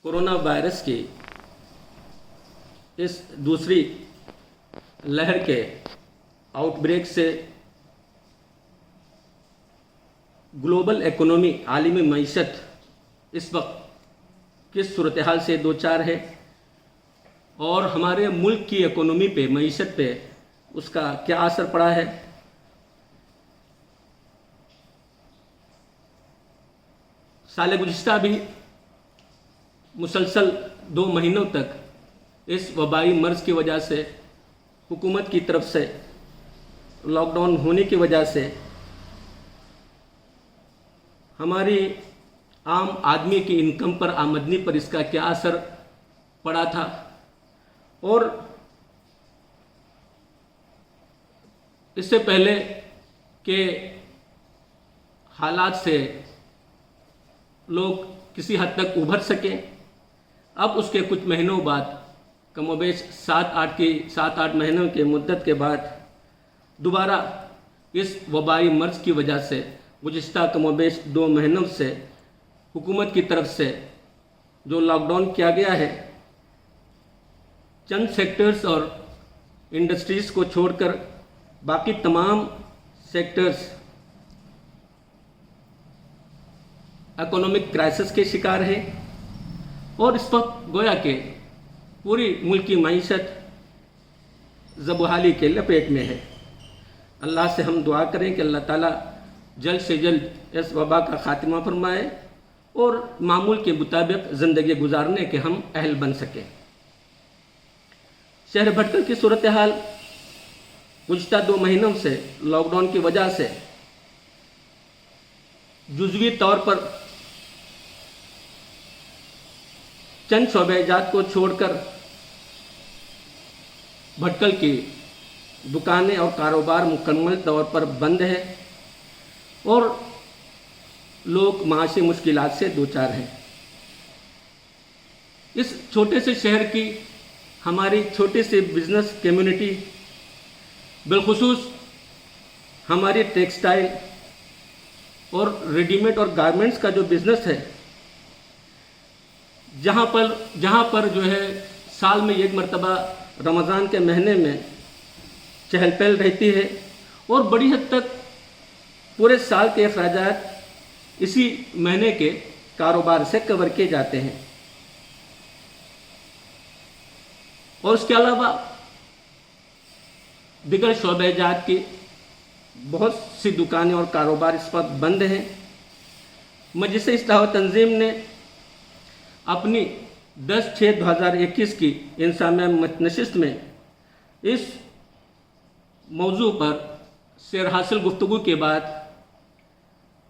Corona virus की इस दूसरी लहर के आउटब्रेक से ग्लोबल इकोनॉमी, आलमी मईशत इस वक्त किस सूरत हाल से दो चार है और हमारे मुल्क की इकोनॉमी पे, मईशत पे उसका क्या असर पड़ा है। साल गुज़िश्ता भी मुसलसल 2 महीनों तक इस वबाई मर्ज़ की वजह से, हुकूमत की तरफ से लॉकडाउन होने की वजह से हमारी आम आदमी की इनकम पर, आमदनी पर इसका क्या असर पड़ा था। और इससे पहले के हालात से लोग किसी हद तक उभर सकें, अब उसके कुछ महीनों बाद, कमोबेश 7-8 महीनों के मुद्दत के बाद दोबारा इस वबाई मर्ज़ की वजह से गुज़िश्ता कमोबेश 2 महीनों से हुकूमत की तरफ से जो लॉकडाउन किया गया है, चंद सेक्टर्स और इंडस्ट्रीज़ को छोड़कर बाकी तमाम सेक्टर्स इकोनॉमिक क्राइसिस के शिकार हैं और इस वक्त गोया के पूरी मुल्क की मईशत ज़बहाली के लपेट में है। अल्लाह से हम दुआ करें कि अल्लाह ताला जल्द से जल्द इस वबा का खात्मा फरमाए और मामूल के मुताबिक ज़िंदगी गुजारने के हम अहल बन सकें। शहर भटकल की सूरत हाल गुज़िश्ता 2 महीनों से लॉकडाउन की वजह से जुज़वी तौर पर चंद शोबेजात को छोड़कर भटकल की दुकानें और कारोबार मुकम्मल तौर पर बंद है और लोग माशी मुश्किलात से दो चार हैं। इस छोटे से शहर की हमारी छोटी सी बिजनेस कम्युनिटी, बिलखुसूस हमारी टेक्सटाइल और रेडीमेड और गारमेंट्स का जो बिज़नेस है, जहाँ पर जो है साल में एक मरतबा रमज़ान के महीने में चहल पहल रहती है और बड़ी हद तक पूरे साल के अखराजात इसी महीने के कारोबार से कवर किए जाते हैं। और उसके अलावा दिगर शोबेजात की बहुत सी दुकानें और कारोबार इस वक्त बंद हैं। मजलिस इस्लाह व तंजीम ने अपनी 10/6/2021 की इंसामिया नशिस्त में इस मौजू पर सैर हासिल गुफ्तगू के बाद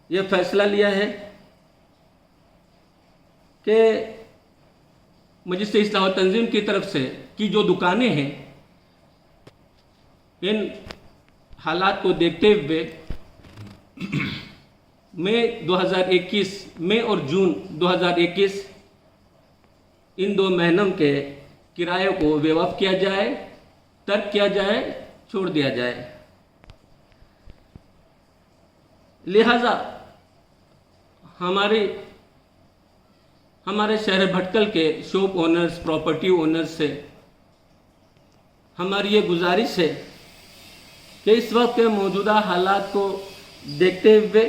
यह फैसला लिया है कि मजलिस इस्लाह व तंजीम की तरफ से की जो दुकानें हैं, इन हालात को देखते हुए मई और जून 2021 इन 2 महीनों के किराए को वेवअप किया जाए, तर्क किया जाए, छोड़ दिया जाए। लिहाजा हमारे शहर भटकल के शॉप ओनर्स, प्रॉपर्टी ओनर्स से हमारी ये गुजारिश है कि इस वक्त के मौजूदा हालात को देखते हुए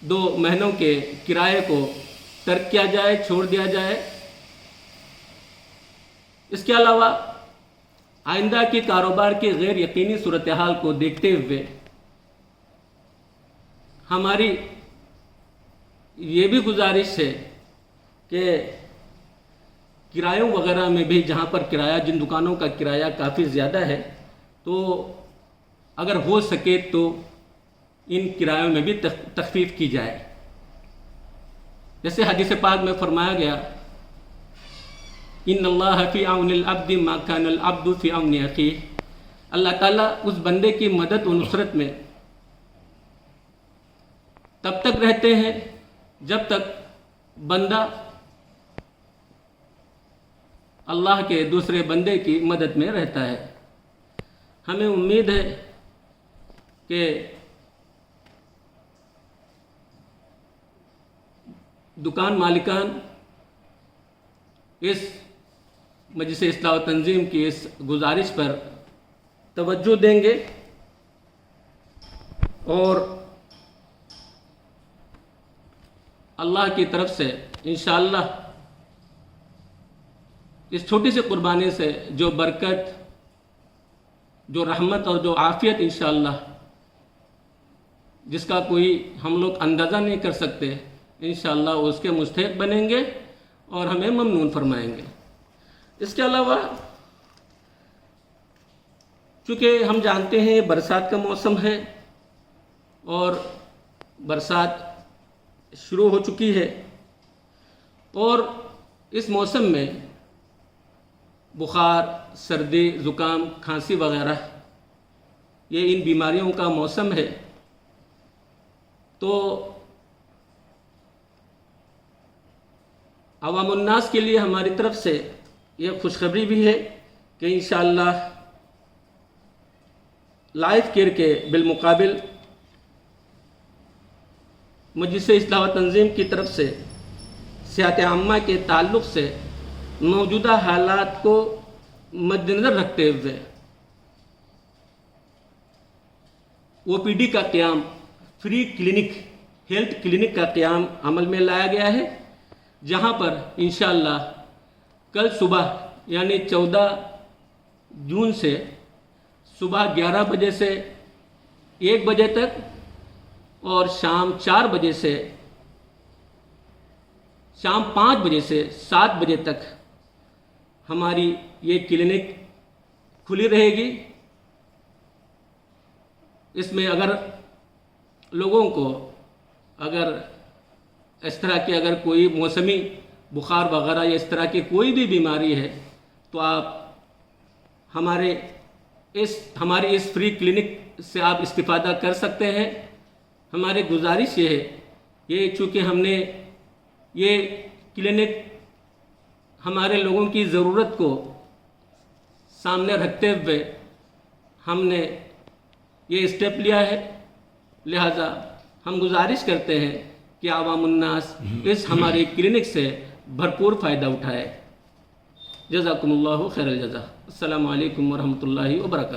2 महीनों के किराए को तर्क किया जाए, छोड़ दिया जाए। इसके अलावा आइंदा की कारोबार की गैर यकीनी सूरत हाल को देखते हुए हमारी ये भी गुजारिश है कि किरायों वगैरह में भी, जहाँ पर किराया, जिन दुकानों का किराया काफ़ी ज़्यादा है, तो अगर हो सके तो इन किरायों में भी तखफीफ की जाए। जैसे हदीस पाक में फरमाया गया, इन्नल्लाह फी औनिल अब्दी मा कानल अब्दु फी औनि अखीह। अल्लाह ताला उस बंदे की मदद और नुसरत में तब तक रहते हैं जब तक बंदा अल्लाह के दूसरे बंदे की मदद में रहता है। हमें उम्मीद है कि दुकान मालिकान इस मजलिस इस्लाह व तंजीम की इस गुजारिश पर तवज्जो देंगे और अल्लाह की तरफ से इंशाअल्लाह इस छोटी सी कुर्बानी से जो बरकत, जो रहमत और जो आफ़ियत इंशाअल्लाह जिसका कोई हम लोग अंदाज़ा नहीं कर सकते, इंशाअल्लाह उसके मुस्तहिक़ बनेंगे और हमें ममनून फरमाएंगे। इसके अलावा चूँकि हम जानते हैं बरसात का मौसम है और बरसात शुरू हो चुकी है और इस मौसम में बुखार, सर्दी, ज़ुकाम, खांसी वगैरह ये इन बीमारियों का मौसम है। तो अवामुन्नास के लिए हमारी तरफ से ये खुशखबरी भी है कि इंशाअल्लाह लाइफ केयर के बिलमुकाबिल मजलिस इस्लाह व तंजीम की तरफ से सेहत आम्मा के ताल्लुक़ से मौजूदा हालात को मद्देनज़र रखते हुए OPD का क़याम, फ्री क्लिनिक, हेल्थ क्लिनिक का क़याम अमल में लाया गया है, जहां पर इंशाअल्लाह कल सुबह यानी 14 जून से सुबह 11 बजे से 1 बजे तक और शाम 4 बजे से शाम 5 बजे से 7 बजे तक हमारी ये क्लिनिक खुली रहेगी। इसमें अगर लोगों को अगर इस तरह की अगर कोई मौसमी बुखार वगैरह या इस तरह की कोई भी बीमारी है तो आप हमारी इस फ्री क्लिनिक से आप इस्तिफ़ादा कर सकते हैं। हमारी गुजारिश ये है, ये चूँकि हमने ये क्लिनिक हमारे लोगों की ज़रूरत को सामने रखते हुए हमने ये स्टेप लिया है, लिहाजा हम गुजारिश करते हैं कि आवामुन्नास इस हमारी क्लिनिक से भरपूर फ़ायदा उठाए। जज़ाकुमुल्लाहु खैरल जज़ा। अस्सलामु अलैकुम व रहमतुल्लाहि व बरकातहू।